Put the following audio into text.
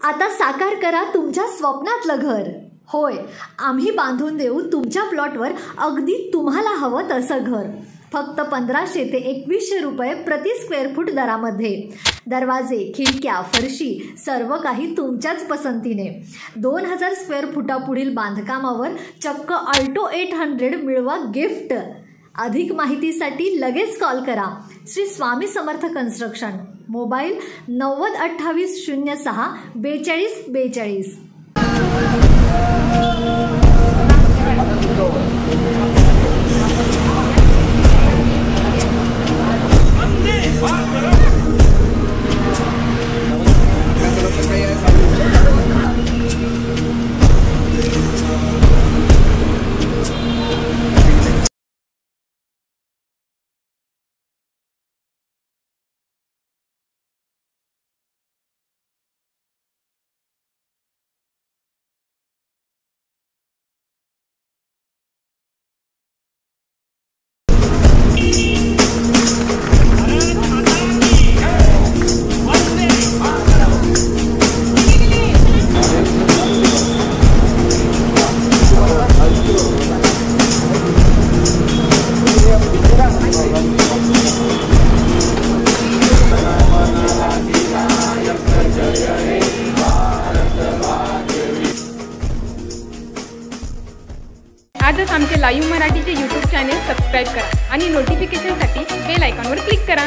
आता साकार करा तुमच्या स्वप्नातलं घर। होय, आम्ही बांधून देऊ तुमच्या प्लॉटवर अगदी तुम्हाला हवं तसं घर। फक्त 1500 ते 2100 रुपये प्रति स्क्वेअर फूट दरामध्ये। दरवाजे, खिडक्या, फरशी सर्व काही तुमच्याच पसंतीने। 2000 स्क्वेअर फुटापुढील बांधकामावर चक्क अल्टो 800 मिळवा गिफ्ट। अधिक माहितीसाठी लगेच कॉल करा। Shri Swami Samarth construction, mobile 902806 4242। आजच आमचे लाईव्ह मराठीचे यूट्यूब चॅनेल सबस्क्राईब करा आणि नोटिफिकेशनसाठी बेल आयकॉनवर क्लिक करा।